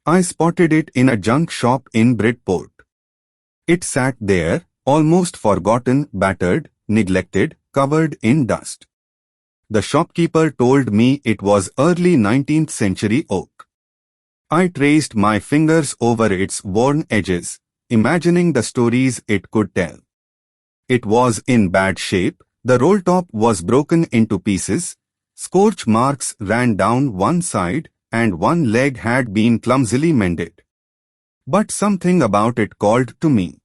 I spotted it in a junk shop in Bridport. It sat there, almost forgotten, battered, neglected, covered in dust. The shopkeeper told me it was early 19th century oak. I traced my fingers over its worn edges, imagining the stories it could tell. It was in bad shape, the roll top was broken into pieces, scorch marks ran down one side, and one leg had been clumsily mended. But something about it called to me.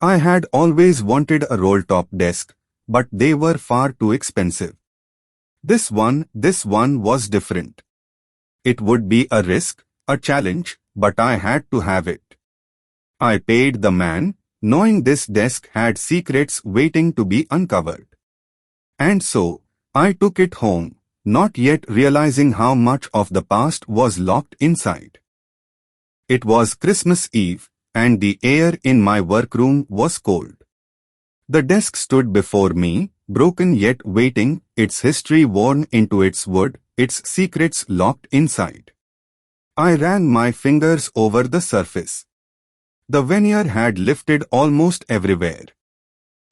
I had always wanted a roll-top desk, but they were far too expensive. This one was different. It would be a risk, a challenge, but I had to have it. I paid the man, knowing this desk had secrets waiting to be uncovered. And so, I took it home, not yet realizing how much of the past was locked inside. It was Christmas Eve, and the air in my workroom was cold. The desk stood before me, broken yet waiting, its history worn into its wood, its secrets locked inside. I ran my fingers over the surface. The veneer had lifted almost everywhere.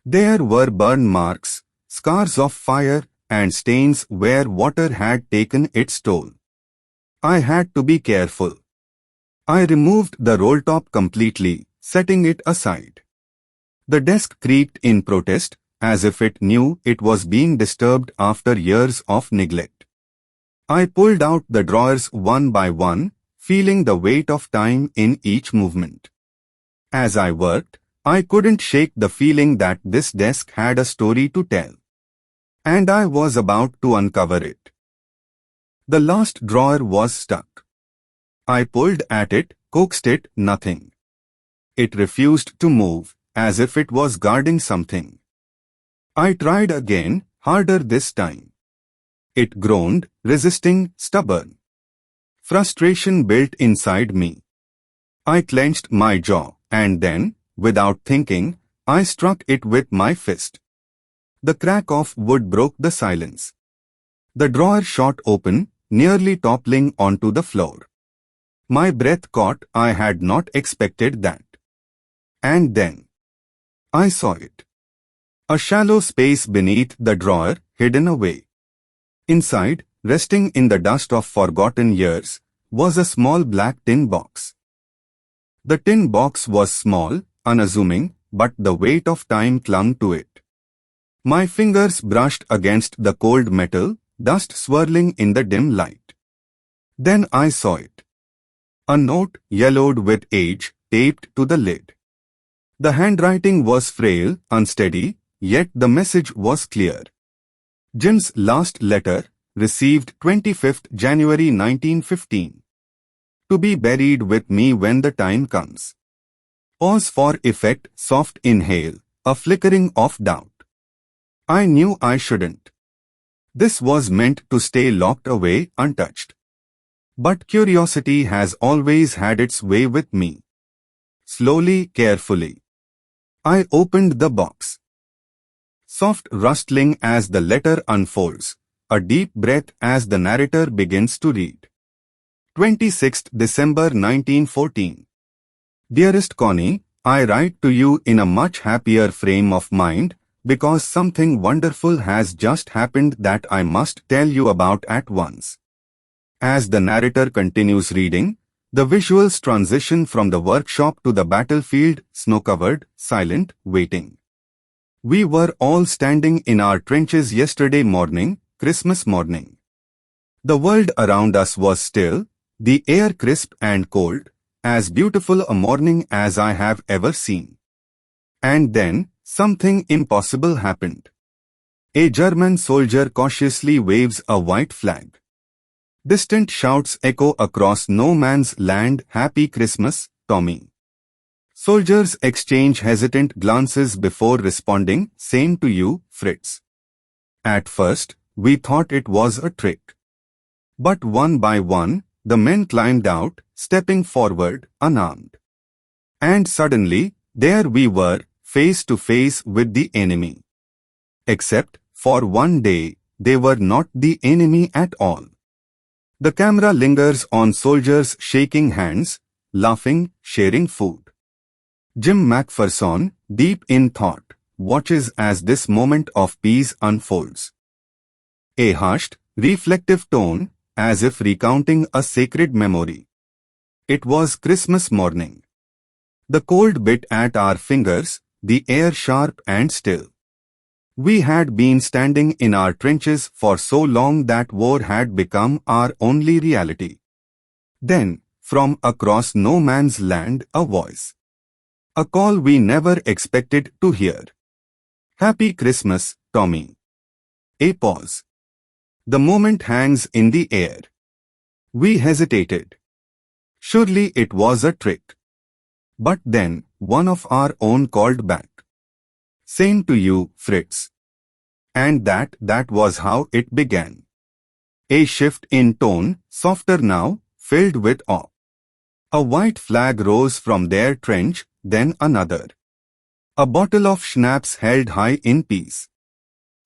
There were burn marks, scars of fire, and stains where water had taken its toll. I had to be careful. I removed the roll top completely, setting it aside. The desk creaked in protest, as if it knew it was being disturbed after years of neglect. I pulled out the drawers one by one, feeling the weight of time in each movement. As I worked, I couldn't shake the feeling that this desk had a story to tell. And I was about to uncover it. The last drawer was stuck. I pulled at it, coaxed it, nothing. It refused to move, as if it was guarding something. I tried again, harder this time. It groaned, resisting, stubborn. Frustration built inside me. I clenched my jaw, and then, without thinking, I struck it with my fist. The crack of wood broke the silence. The drawer shot open, nearly toppling onto the floor. My breath caught. I had not expected that. And then, I saw it. A shallow space beneath the drawer, hidden away. Inside, resting in the dust of forgotten years, was a small black tin box. The tin box was small, unassuming, but the weight of time clung to it. My fingers brushed against the cold metal, dust swirling in the dim light. Then I saw it. A note, yellowed with age, taped to the lid. The handwriting was frail, unsteady, yet the message was clear. Jim's last letter, received 25th January 1915. To be buried with me when the time comes. Pause for effect, soft inhale, a flickering of doubt. I knew I shouldn't. This was meant to stay locked away, untouched. But curiosity has always had its way with me. Slowly, carefully, I opened the box. Soft rustling as the letter unfolds, a deep breath as the narrator begins to read. 26th December 1914. Dearest Connie, I write to you in a much happier frame of mind, because something wonderful has just happened that I must tell you about at once. As the narrator continues reading, the visuals transition from the workshop to the battlefield, snow-covered, silent, waiting. We were all standing in our trenches yesterday morning, Christmas morning. The world around us was still, the air crisp and cold, as beautiful a morning as I have ever seen. And then, something impossible happened. A German soldier cautiously waves a white flag. Distant shouts echo across no man's land, Happy Christmas, Tommy. Soldiers exchange hesitant glances before responding, Same to you, Fritz. At first, we thought it was a trick. But one by one, the men climbed out, stepping forward, unarmed. And suddenly, there we were, face to face with the enemy. Except, for one day, they were not the enemy at all. The camera lingers on soldiers shaking hands, laughing, sharing food. Jim McPherson, deep in thought, watches as this moment of peace unfolds. A hushed, reflective tone, as if recounting a sacred memory. It was Christmas morning. The cold bit at our fingers, the air sharp and still. We had been standing in our trenches for so long that war had become our only reality. Then, from across no man's land, a voice. A call we never expected to hear. Happy Christmas, Tommy. A pause. The moment hangs in the air. We hesitated. Surely it was a trick. But then, one of our own called back. Same to you, Fritz. And that was how it began. A shift in tone, softer now, filled with awe. A white flag rose from their trench, then another. A bottle of schnapps held high in peace.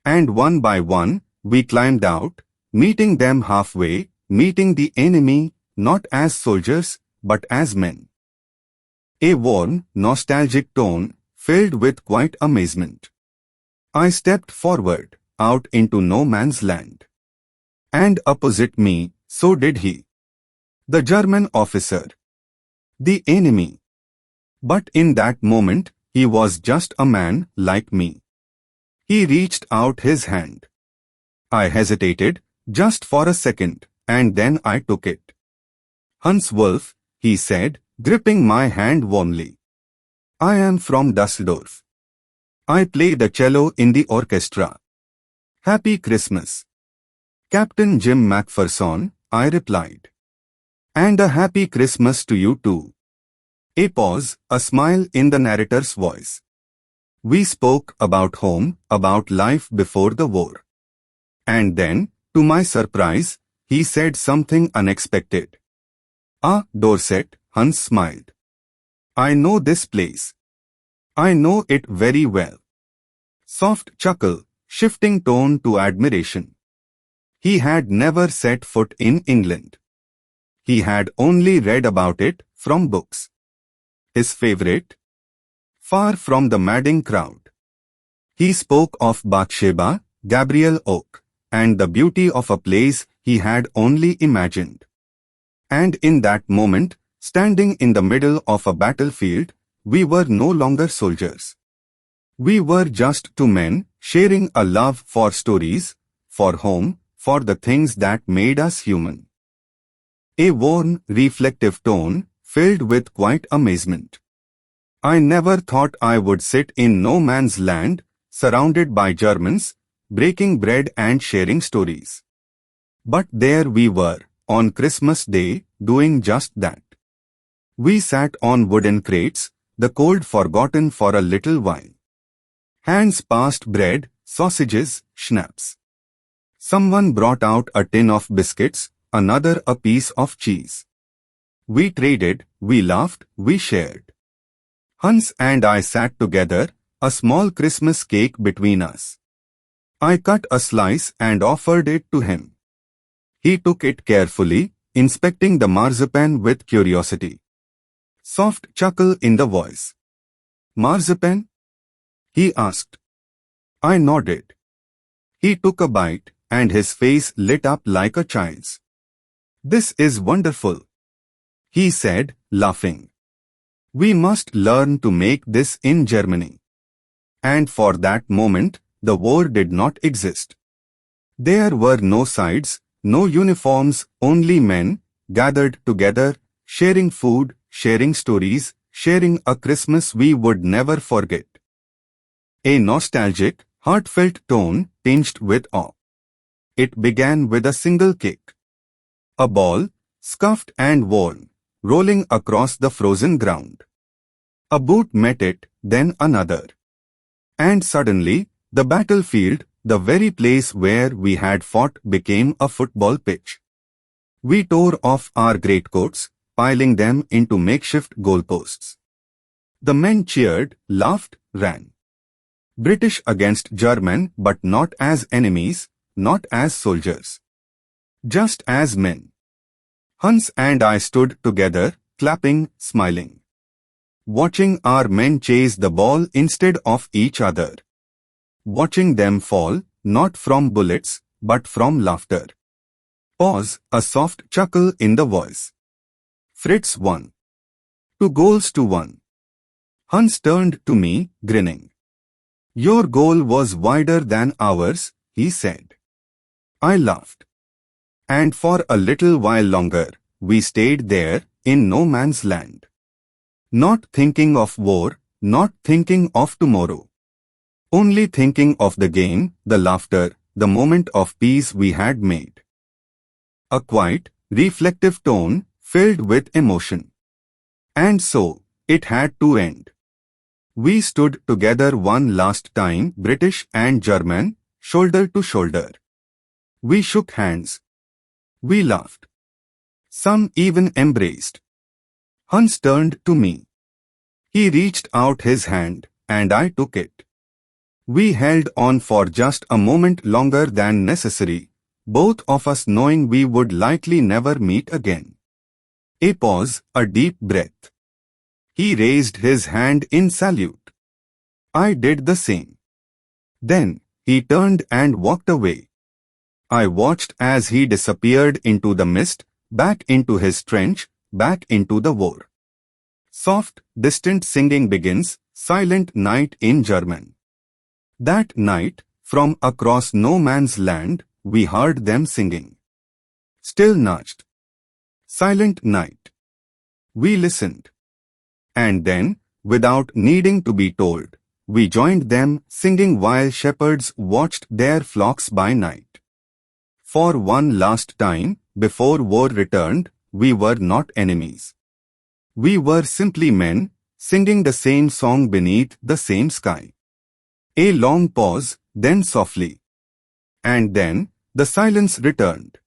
And one by one, we climbed out, meeting them halfway, meeting the enemy, not as soldiers, but as men. A warm, nostalgic tone, filled with quiet amazement. I stepped forward, out into no man's land. And opposite me, so did he. The German officer. The enemy. But in that moment, he was just a man like me. He reached out his hand. I hesitated, just for a second, and then I took it. Hans Wolf, he said, gripping my hand warmly. I am from Dusseldorf. I play the cello in the orchestra. Happy Christmas. Captain Jim McPherson, I replied. And a happy Christmas to you too. A pause, a smile in the narrator's voice. We spoke about home, about life before the war. And then, to my surprise, he said something unexpected. Ah, Dorset, Hans smiled. I know this place. I know it very well. Soft chuckle, shifting tone to admiration. He had never set foot in England. He had only read about it from books. His favorite? Far from the madding crowd. He spoke of Bathsheba, Gabriel Oak, and the beauty of a place he had only imagined. And in that moment, standing in the middle of a battlefield, we were no longer soldiers. We were just two men, sharing a love for stories, for home, for the things that made us human. A warm, reflective tone, filled with quiet amazement. I never thought I would sit in no man's land, surrounded by Germans, breaking bread and sharing stories. But there we were, on Christmas Day, doing just that. We sat on wooden crates, the cold forgotten for a little while. Hands passed bread, sausages, schnapps. Someone brought out a tin of biscuits, another a piece of cheese. We traded, we laughed, we shared. Hans and I sat together, a small Christmas cake between us. I cut a slice and offered it to him. He took it carefully, inspecting the marzipan with curiosity. Soft chuckle in the voice. Marzipan? He asked. I nodded. He took a bite, and his face lit up like a child's. This is wonderful, he said, laughing. We must learn to make this in Germany. And for that moment, the war did not exist. There were no sides, no uniforms, only men, gathered together, sharing food, sharing stories, sharing a Christmas we would never forget. A nostalgic, heartfelt tone tinged with awe. It began with a single kick. A ball, scuffed and worn, rolling across the frozen ground. A boot met it, then another. And suddenly, the battlefield, the very place where we had fought, became a football pitch. We tore off our greatcoats, piling them into makeshift goalposts. The men cheered, laughed, ran. British against German, but not as enemies, not as soldiers. Just as men. Hans and I stood together, clapping, smiling. Watching our men chase the ball instead of each other. Watching them fall, not from bullets, but from laughter. Pause, a soft chuckle in the voice. Fritz won. 2-1. Hans turned to me, grinning. Your goal was wider than ours, he said. I laughed. And for a little while longer, we stayed there, in no man's land. Not thinking of war, not thinking of tomorrow. Only thinking of the game, the laughter, the moment of peace we had made. A quiet, reflective tone, filled with emotion. And so, it had to end. We stood together one last time, British and German, shoulder to shoulder. We shook hands. We laughed. Some even embraced. Hans turned to me. He reached out his hand, and I took it. We held on for just a moment longer than necessary, both of us knowing we would likely never meet again. A pause, a deep breath. He raised his hand in salute. I did the same. Then, he turned and walked away. I watched as he disappeared into the mist, back into his trench, back into the war. Soft, distant singing begins, Silent Night in German. That night, from across no man's land, we heard them singing. Still Nacht. Silent Night. We listened. And then, without needing to be told, we joined them singing while shepherds watched their flocks by night. For one last time, before war returned, we were not enemies. We were simply men, singing the same song beneath the same sky. A long pause, then softly. And then, the silence returned.